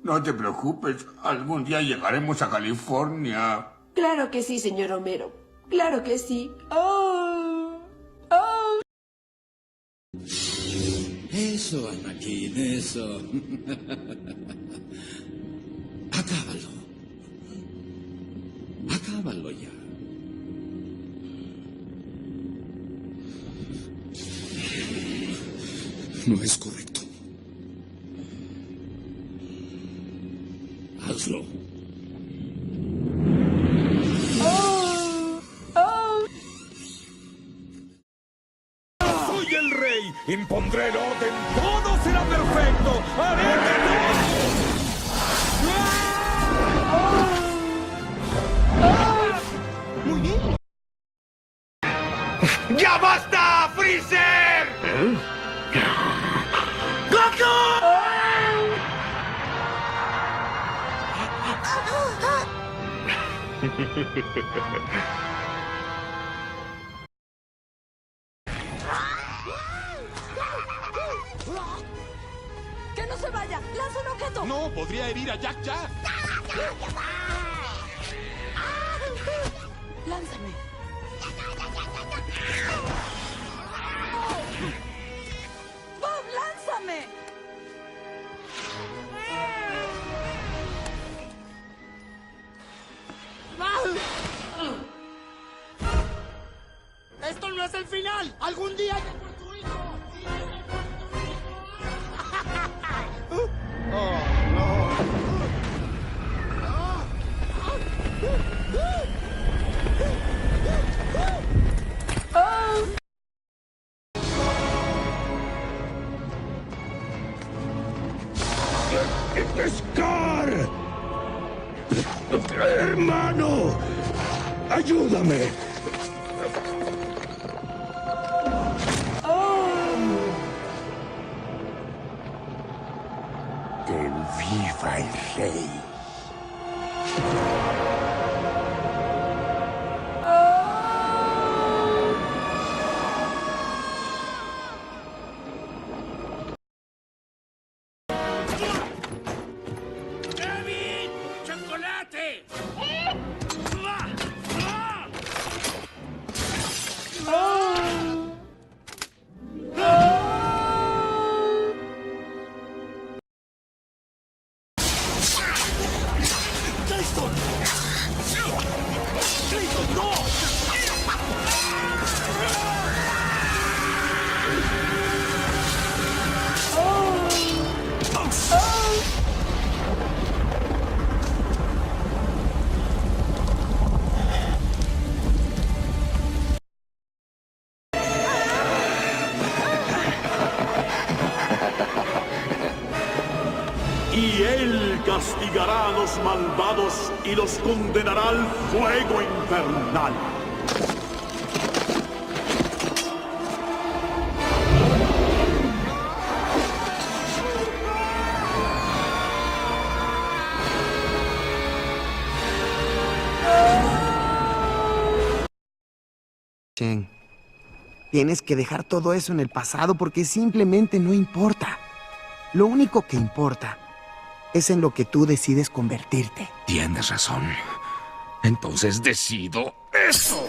No te preocupes, algún día llegaremos a California. Claro que sí, señor Homero. Claro que sí. ¡Oh! ¡Oh! Eso, Anakin, eso. Acábalo. Acábalo ya. No es correcto. Hazlo. ¡Oh! ¡Oh! Soy el rey. Impondré el orden. Todo será perfecto. ¡Haré que Muy bien. ¡Ya basta, Freezer! ¡Goku! ¡Que no se vaya! ¡Lanza un objeto! No, podría herir a Jack Jack. ¡Lánzame! ¡Bob, lánzame! ¡Esto no es el final! ¡Algún día iré por tu hijo! ¡Oh, no! ¡Scar! ¡Hermano! ¡Ayúdame! ¡Que viva el rey! ¡David! ¡Chocolate! ¡Jason! ¡Jason, no! Y él castigará a los malvados y los condenará al fuego infernal. Chen, tienes que dejar todo eso en el pasado porque simplemente no importa. Lo único que importa es en lo que tú decides convertirte. Tienes razón. Entonces decido eso.